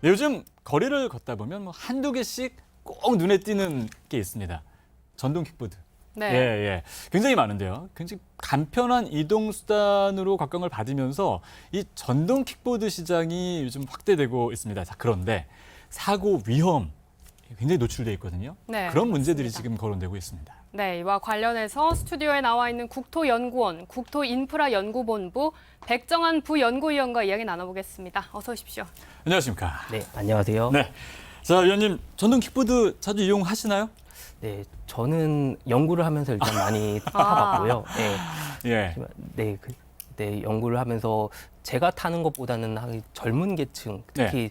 네, 요즘 거리를 걷다 보면 뭐 한두 개씩 꼭 눈에 띄는 게 있습니다. 전동 킥보드. 네. 예, 예. 굉장히 많은데요. 굉장히 간편한 이동 수단으로 각광을 받으면서 이 전동 킥보드 시장이 요즘 확대되고 있습니다. 자, 그런데 사고 위험 굉장히 노출돼 있거든요. 네, 그런 문제들이 맞습니다. 지금 거론되고 있습니다. 네, 이와 관련해서 스튜디오에 나와 있는 국토연구원, 국토인프라연구본부 백정한 부연구위원과 이야기 나눠보겠습니다. 어서 오십시오. 안녕하십니까. 네, 안녕하세요. 네. 자, 위원님, 전동 킥보드 자주 이용하시나요? 네, 저는 연구를 하면서 일단 많이 타봤고요. 네, 예. 네, 연구를 하면서 제가 타는 것보다는 젊은 계층, 특히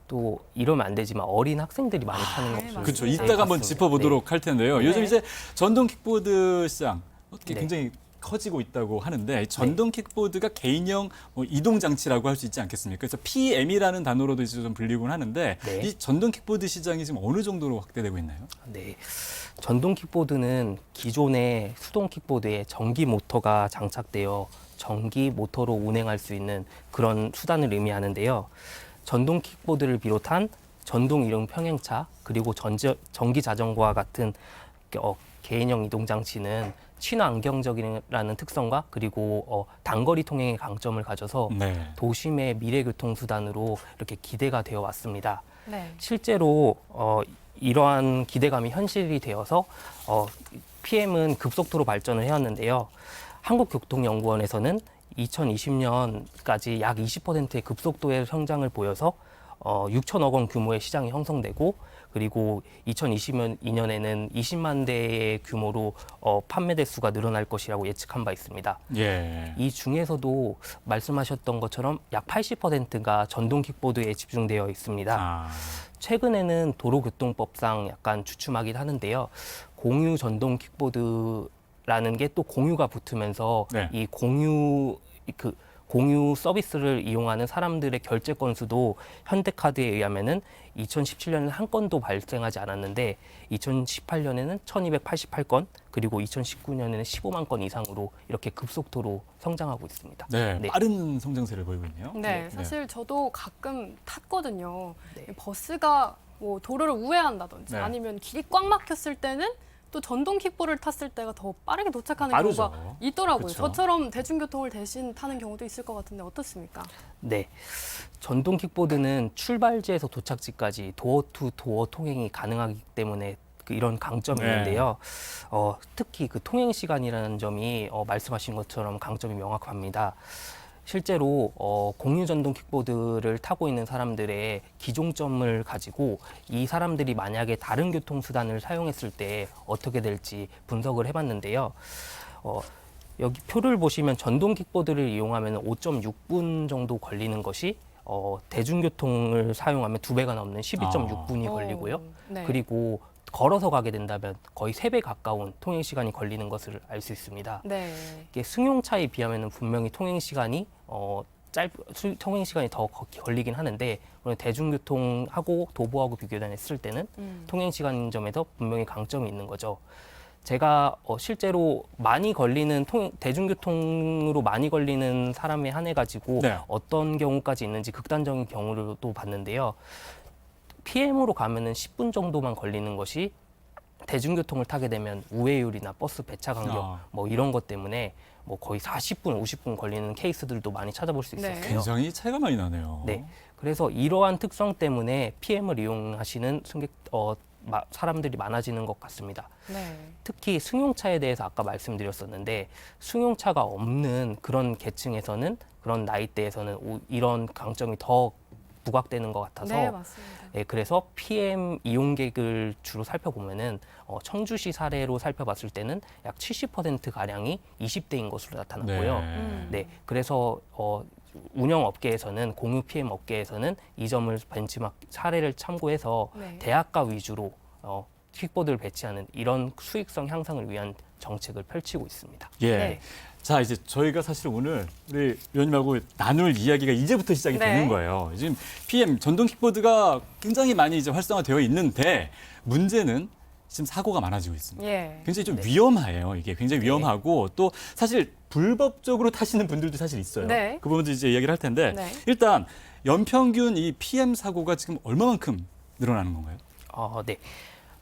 또 이러면 안 되지만 어린 학생들이 많이 타는 것을 그렇죠. 네, 이따가 한번 봤습니다. 짚어보도록 할 텐데요. 네. 요즘 이제 전동 킥보드 시장 어떻게 네. 굉장히 커지고 있다고 하는데 전동 킥보드가 개인형 이동 장치라고 할 수 있지 않겠습니까? 그래서 PM이라는 단어로도 이제 좀 불리곤 하는데 네. 이 전동 킥보드 시장이 지금 어느 정도로 확대되고 있나요? 네, 전동 킥보드는 기존의 수동 킥보드에 전기 모터가 장착되어 전기 모터로 운행할 수 있는 그런 수단을 의미하는데요. 전동 킥보드를 비롯한 전동 이용 평행차 그리고 전기 자전거와 같은 개인형 이동 장치는 친환경적이라는 특성과 그리고 단거리 통행의 강점을 가져서 네. 도심의 미래 교통 수단으로 이렇게 기대가 되어 왔습니다. 네. 실제로 이러한 기대감이 현실이 되어서 PM은 급속도로 발전을 해왔는데요. 한국교통연구원에서는 2020년까지 약 20%의 급속도의 성장을 보여서 6천억 원 규모의 시장이 형성되고 그리고 2022년에는 20만 대의 규모로 판매 대수가 늘어날 것이라고 예측한 바 있습니다. 예. 이 중에서도 말씀하셨던 것처럼 약 80%가 전동 킥보드에 집중되어 있습니다. 아, 최근에는 도로교통법상 약간 주춤하긴 하는데요. 공유 전동 킥보드라는 게 또 공유가 붙으면서 네. 이 공유 서비스를 이용하는 사람들의 결제 건수도 현대카드에 의하면은 2017년에는 한 건도 발생하지 않았는데 2018년에는 1288건 그리고 2019년에는 15만 건 이상으로 이렇게 급속도로 성장하고 있습니다. 네. 네. 빠른 성장세를 보이고 있네요. 네, 사실 저도 가끔 탔거든요. 네. 버스가 뭐 도로를 우회한다든지 네. 아니면 길이 꽉 막혔을 때는 또 전동 킥보드를 탔을 때가 더 빠르게 도착하는 빠르죠. 경우가 있더라고요. 그쵸. 저처럼 대중교통을 대신 타는 경우도 있을 것 같은데 어떻습니까? 네. 전동 킥보드는 출발지에서 도착지까지 도어 투 도어 통행이 가능하기 때문에 이런 강점이 네. 있는데요. 특히 그 통행 시간이라는 점이 말씀하신 것처럼 강점이 명확합니다. 실제로 공유 전동 킥보드를 타고 있는 사람들의 기종점을 가지고 이 사람들이 만약에 다른 교통수단을 사용했을 때 어떻게 될지 분석을 해봤는데요. 여기 표를 보시면 전동 킥보드를 이용하면 5.6분 정도 걸리는 것이 대중교통을 사용하면 2배가 넘는 12.6분이 걸리고요. 네. 그리고 걸어서 가게 된다면 거의 3배 가까운 통행 시간이 걸리는 것을 알 수 있습니다. 네. 이게 승용차에 비하면 분명히 통행 시간이 통행 시간이 더 걸리긴 하는데 오늘 대중교통하고 도보하고 비교했을 때는 통행 시간 점에서 분명히 강점이 있는 거죠. 제가 실제로 많이 걸리는 대중교통으로 많이 걸리는 사람에 한해 가지고 네. 어떤 경우까지 있는지 극단적인 경우를 또 봤는데요. PM으로 가면은 10분 정도만 걸리는 것이 대중교통을 타게 되면 우회율이나 버스 배차 간격 뭐 이런 것 때문에 뭐 거의 40분, 50분 걸리는 케이스들도 많이 찾아볼 수 네. 있었어요. 굉장히 차이가 많이 나네요. 네. 그래서 이러한 특성 때문에 PM을 이용하시는 사람들이 많아지는 것 같습니다. 네. 특히 승용차에 대해서 아까 말씀드렸었는데 승용차가 없는 그런 계층에서는 그런 나이대에서는 이런 강점이 더 부각되는 것 같아서 네, 맞습니다. 네, 그래서 PM 이용객을 주로 살펴보면은 청주시 사례로 살펴봤을 때는 약 70% 가량이 20대인 것으로 나타났고요. 네, 그래서 운영 업계에서는 공유 PM 업계에서는 이 점을 벤치마크 사례를 참고해서 네. 대학가 위주로 킥보드를 배치하는 이런 수익성 향상을 위한 정책을 펼치고 있습니다. 예. 네. 자, 이제 저희가 사실 오늘 우리 위원님하고 나눌 이야기가 이제부터 시작이 네. 되는 거예요. 지금 PM 전동 킥보드가 굉장히 많이 이제 활성화되어 있는데 문제는 지금 사고가 많아지고 있습니다. 예. 굉장히 좀 위험해요. 이게 굉장히 위험하고 또 사실 불법적으로 타시는 분들도 사실 있어요. 네. 그 부분도 이제 이야기를 할 텐데 네. 일단 연평균 이 PM 사고가 지금 얼마만큼 늘어나는 건가요? 네.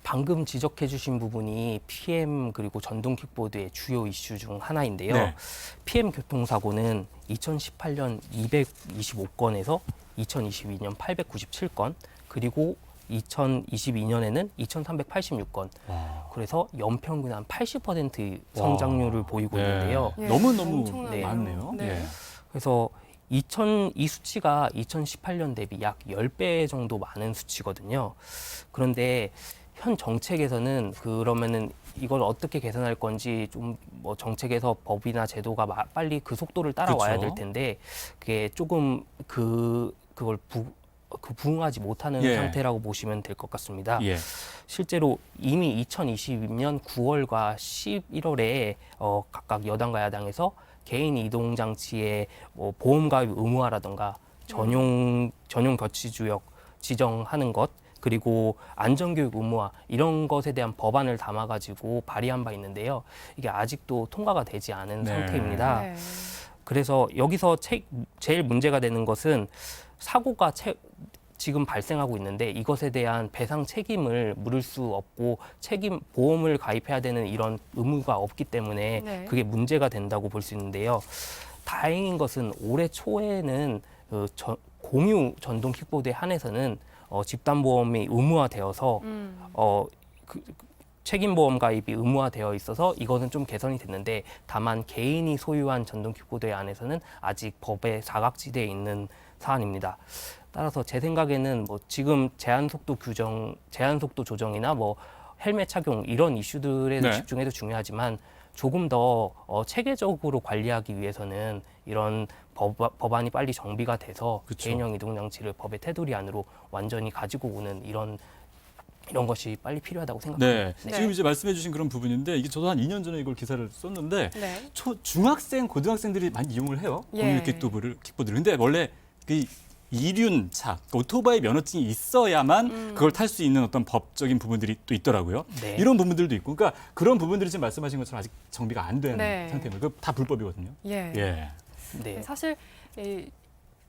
방금 지적해 주신 부분이 PM 그리고 전동 킥보드의 주요 이슈 중 하나인데요. 네. PM 교통사고는 2018년 225건에서 2022년 897건, 그리고 2022년에는 2,386건. 와. 그래서 연평균 한 80% 성장률을 보이고 있는데요. 예, 너무너무 엄청나네요. 많네요. 네. 예. 그래서 이 수치가 2018년 대비 약 10배 정도 많은 수치거든요. 그런데 현 정책에서는 그러면은 이걸 어떻게 개선할 건지 좀 뭐 정책에서 법이나 제도가 빨리 그 속도를 따라와야 그쵸. 될 텐데 그게 조금 그걸 부응하지 못하는 예. 상태라고 보시면 될 것 같습니다. 예. 실제로 이미 2022년 9월과 11월에 각각 여당과 야당에서 개인 이동 장치의 보험 가입 의무화라든가 전용 거치구역 지정하는 것, 그리고 안전교육 의무화 이런 것에 대한 법안을 담아가지고 발의한 바 있는데요. 이게 아직도 통과가 되지 않은 네. 상태입니다. 네. 그래서 여기서 제일 문제가 되는 것은 사고가 지금 발생하고 있는데 이것에 대한 배상 책임을 물을 수 없고 보험을 가입해야 되는 이런 의무가 없기 때문에 네. 그게 문제가 된다고 볼 수 있는데요. 다행인 것은 올해 초에는 공유 전동 킥보드에 한해서는 집단보험이 의무화되어서 책임보험 가입이 의무화되어 있어서 이거는 좀 개선이 됐는데, 다만 개인이 소유한 전동 킥보드에 한해서는 아직 법의 사각지대에 있는 사안입니다. 따라서 제 생각에는 뭐 지금 제한 속도 조정이나 뭐 헬멧 착용 이런 이슈들에 네. 집중해도 중요하지만 조금 더 체계적으로 관리하기 위해서는 이런 법안이 빨리 정비가 돼서 그쵸. 개인형 이동 장치를 법의 테두리 안으로 완전히 가지고 오는 이런 것이 빨리 필요하다고 생각합니다. 네. 지금 이제 말씀해 주신 그런 부분인데 이게 저도 한 2년 전에 이걸 기사를 썼는데 네. 중학생, 고등학생들이 많이 이용을 해요. 예. 공유 킥보드를. 근데 원래 그 이륜차, 오토바이 면허증이 있어야만 그걸 탈 수 있는 어떤 법적인 부분들이 또 있더라고요. 네. 이런 부분들도 있고, 그러니까 그런 부분들이 지금 말씀하신 것처럼 아직 정비가 안 된 네. 상태입니다. 그거 다 불법이거든요. 예. 예. 네. 사실 이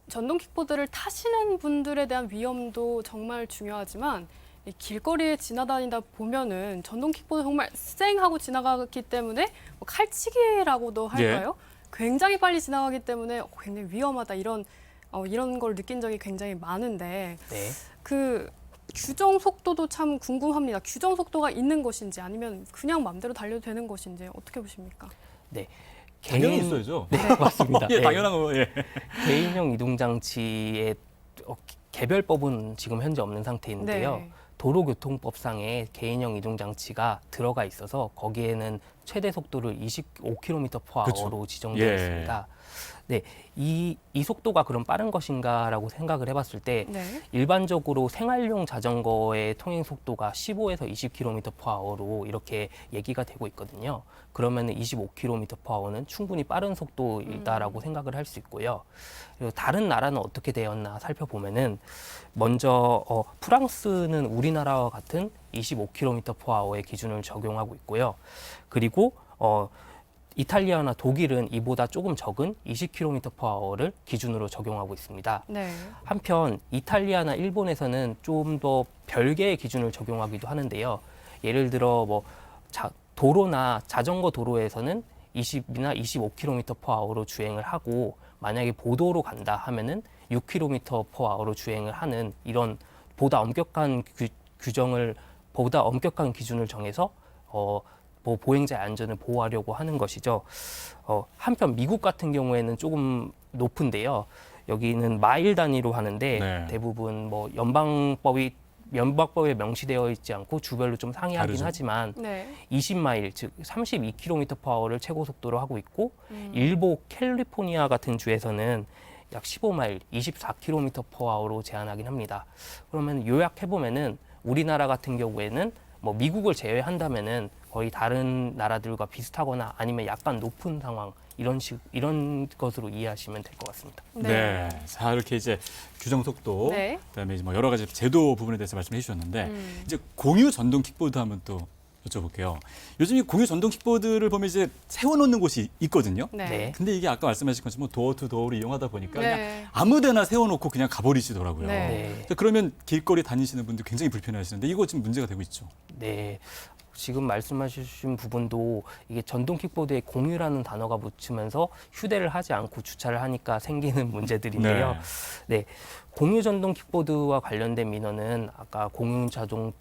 전동 킥보드를 타시는 분들에 대한 위험도 정말 중요하지만 이 길거리에 지나다니다 보면은 전동 킥보드 정말 쌩하고 지나가기 때문에 뭐 칼치기라고도 할까요? 굉장히 빨리 지나가기 때문에 굉장히 위험하다 이런 걸 느낀 적이 굉장히 많은데 네. 그 규정 속도도 참 궁금합니다. 규정 속도가 있는 것인지 아니면 그냥 마음대로 달려도 되는 것인지 어떻게 보십니까? 네. 당연히 있어야죠. 네, 맞습니다. 예, 네. 당연한 거. 예. 개인형 이동 장치의 개별법은 지금 현재 없는 상태인데요. 네. 도로교통법상에 개인형 이동 장치가 들어가 있어서 거기에는 최대 속도를 25km/h로 그쵸. 지정되어 예. 있습니다. 네, 이 속도가 그럼 빠른 것인가라고 생각을 해봤을 때 네. 일반적으로 생활용 자전거의 통행 속도가 15에서 20km/h로 이렇게 얘기가 되고 있거든요. 그러면 25km/h는 충분히 빠른 속도이다라고 생각을 할 수 있고요. 그리고 다른 나라는 어떻게 되었나 살펴보면은 먼저 프랑스는 우리나라와 같은 25km/h의 기준을 적용하고 있고요. 그리고 이탈리아나 독일은 이보다 조금 적은 20km/h를 기준으로 적용하고 있습니다. 네. 한편 이탈리아나 일본에서는 좀 더 별개의 기준을 적용하기도 하는데요. 예를 들어 뭐 도로나 자전거 도로에서는 20이나 25km/h로 주행을 하고 만약에 보도로 간다 하면은 6km/h로 주행을 하는 이런 보다 엄격한 기준을 정해서 보행자의 안전을 보호하려고 하는 것이죠. 한편 미국 같은 경우에는 조금 높은데요. 여기는 마일 단위로 하는데 네. 대부분 뭐 연방법에 명시되어 있지 않고 주별로 좀 상이하긴 다르죠. 하지만 네. 20마일 즉 32km/h를 최고 속도로 하고 있고 일부 캘리포니아 같은 주에서는 약 15마일 24km/h로 제한하긴 합니다. 그러면 요약해 보면은 우리나라 같은 경우에는 뭐 미국을 제외한다면은 거의 다른 나라들과 비슷하거나 아니면 약간 높은 상황 이런 것으로 이해하시면 될 것 같습니다. 네. 자, 이렇게 이제 규정 속도, 네. 그다음에 이제 뭐 여러 가지 제도 부분에 대해서 말씀해 주셨는데 이제 공유 전동 킥보드 하면 또 여쭤볼게요. 요즘 이 공유 전동 킥보드를 보면 이제 세워놓는 곳이 있거든요. 네. 네. 근데 이게 아까 말씀하신 것처럼 도어 투 도어를 이용하다 보니까 네. 그냥 아무데나 세워놓고 그냥 가버리시더라고요. 네. 자, 그러면 길거리 다니시는 분들 굉장히 불편해하시는데 이거 지금 문제가 되고 있죠. 네. 지금 말씀하신 부분도 이게 전동 킥보드에 공유라는 단어가 붙으면서 휴대를 하지 않고 주차를 하니까 생기는 문제들인데요. 네. 공유 전동 킥보드와 관련된 민원은 아까 공유 자동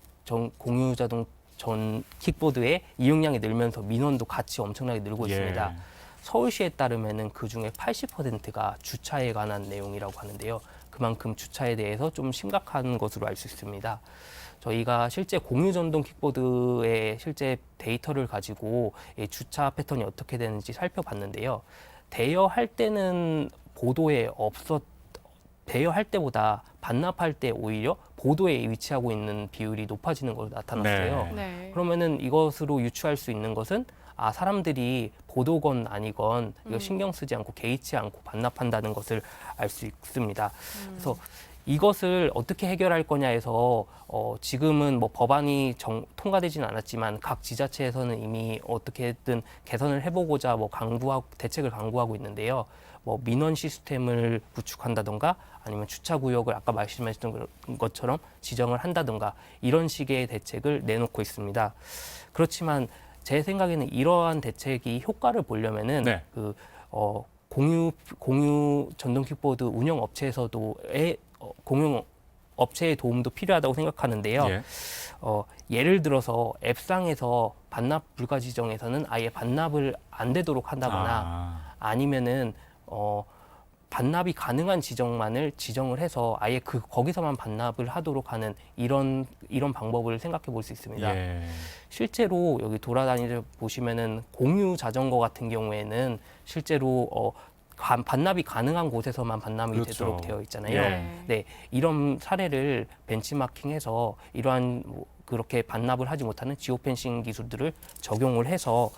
전 킥보드의 이용량이 늘면서 민원도 같이 엄청나게 늘고 있습니다. 서울시에 따르면은 그 중에 80%가 주차에 관한 내용이라고 하는데요. 그만큼 주차에 대해서 좀 심각한 것으로 알 수 있습니다. 저희가 실제 공유 전동 킥보드의 실제 데이터를 가지고 이 주차 패턴이 어떻게 되는지 살펴봤는데요. 대여할 때는 대여할 때보다 반납할 때 오히려 보도에 위치하고 있는 비율이 높아지는 걸로 나타났어요. 네. 네. 그러면은 이것으로 유추할 수 있는 것은 사람들이 보도건 아니건 이거 신경 쓰지 않고 개의치 않고 반납한다는 것을 알 수 있습니다. 그래서 이것을 어떻게 해결할 거냐 해서 지금은 뭐 법안이 통과되지는 않았지만 각 지자체에서는 이미 어떻게든 개선을 해보고자 뭐 대책을 강구하고 있는데요. 뭐 민원 시스템을 구축한다던가 아니면 주차 구역을 아까 말씀하셨던 것처럼 지정을 한다던가 이런 식의 대책을 내놓고 있습니다. 그렇지만 제 생각에는 이러한 대책이 효과를 보려면은 네. 공유 전동 킥보드 운영 업체에서도 공유 업체의 도움도 필요하다고 생각하는데요. 예. 예를 들어서 앱상에서 반납 불가 지정에서는 아예 반납을 안 되도록 한다거나 아니면은 반납이 가능한 지정만을 지정을 해서 아예 거기서만 반납을 하도록 하는 이런 방법을 생각해 볼 수 있습니다. 예. 실제로 여기 돌아다니다 보시면은 공유 자전거 같은 경우에는 실제로 반납이 가능한 곳에서만 반납이 그렇죠. 되도록 되어 있잖아요. 예. 네, 이런 사례를 벤치마킹해서 이러한 그렇게 반납을 하지 못하는 지오펜싱 기술들을 적용을 해서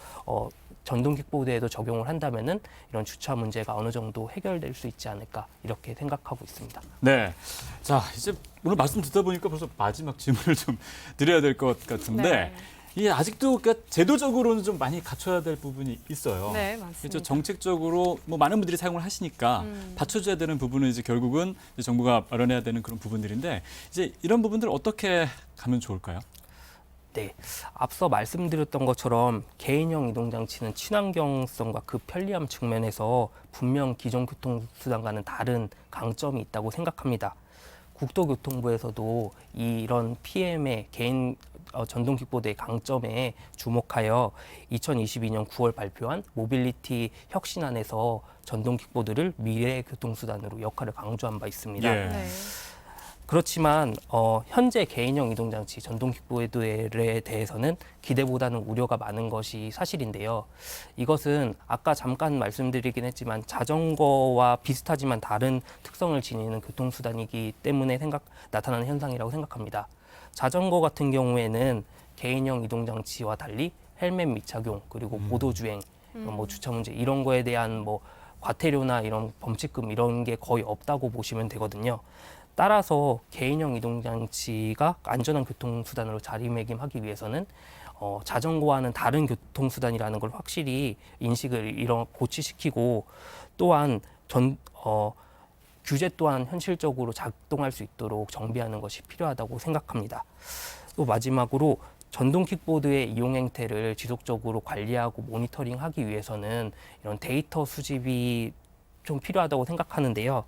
전동 킥보드에도 적용을 한다면은 이런 주차 문제가 어느 정도 해결될 수 있지 않을까 이렇게 생각하고 있습니다. 네. 자, 이제 오늘 말씀 듣다 보니까 벌써 마지막 질문을 좀 드려야 될 것 같은데 네. 이게 아직도 그러니까 제도적으로는 좀 많이 갖춰야 될 부분이 있어요. 네, 맞습니다. 그렇죠. 정책적으로 뭐 많은 분들이 사용을 하시니까 받쳐줘야 되는 부분은 이제 결국은 이제 정부가 마련해야 되는 그런 부분들인데 이제 이런 부분들 어떻게 가면 좋을까요? 네, 앞서 말씀드렸던 것처럼 개인형 이동장치는 친환경성과 그 편리함 측면에서 분명 기존 교통수단과는 다른 강점이 있다고 생각합니다. 국토교통부에서도 이런 PM의 개인 전동 킥보드의 강점에 주목하여 2022년 9월 발표한 모빌리티 혁신안에서 전동 킥보드를 미래의 교통수단으로 역할을 강조한 바 있습니다. 예. 네. 그렇지만 현재 개인형 이동장치 전동 킥보드에 대해서는 기대보다는 우려가 많은 것이 사실인데요. 이것은 아까 잠깐 말씀드리긴 했지만 자전거와 비슷하지만 다른 특성을 지니는 교통수단이기 때문에 나타나는 현상이라고 생각합니다. 자전거 같은 경우에는 개인형 이동장치와 달리 헬멧 미착용 그리고 보도주행, 뭐 주차 문제 이런 거에 대한 뭐 과태료나 이런 범칙금 이런 게 거의 없다고 보시면 되거든요. 따라서 개인형 이동장치가 안전한 교통수단으로 자리매김하기 위해서는 자전거와는 다른 교통수단이라는 걸 확실히 인식을 고취시키고 또한 규제 또한 현실적으로 작동할 수 있도록 정비하는 것이 필요하다고 생각합니다. 또 마지막으로 전동 킥보드의 이용 행태를 지속적으로 관리하고 모니터링하기 위해서는 이런 데이터 수집이 좀 필요하다고 생각하는데요.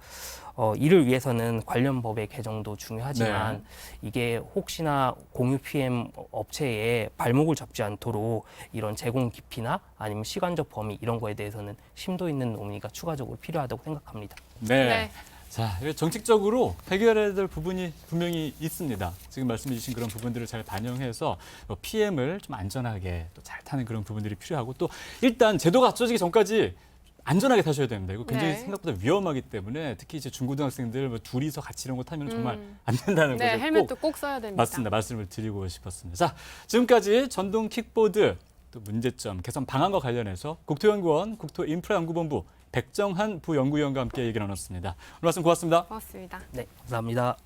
이를 위해서는 관련 법의 개정도 중요하지만 이게 혹시나 공유 PM 업체에 발목을 잡지 않도록 이런 제공 깊이나 아니면 시간적 범위 이런 거에 대해서는 심도 있는 논의가 추가적으로 필요하다고 생각합니다. 네. 네. 자, 이게 정책적으로 해결해야 될 부분이 분명히 있습니다. 지금 말씀해 주신 그런 부분들을 잘 반영해서 PM을 좀 안전하게 또 잘 타는 그런 부분들이 필요하고 또 일단 제도가 갖춰지기 전까지 안전하게 타셔야 됩니다. 이거 굉장히 네. 생각보다 위험하기 때문에 특히 이제 중고등학생들 뭐 둘이서 같이 이런 거 타면 정말 안 된다는 네, 거죠. 헬멧도 꼭 써야 됩니다. 맞습니다. 말씀을 드리고 싶었습니다. 자, 지금까지 전동 킥보드 또 문제점, 개선 방안과 관련해서 국토연구원 국토인프라연구본부 백정한 부연구위원과 함께 얘기 나눴습니다. 오늘 말씀 고맙습니다. 고맙습니다. 네, 감사합니다.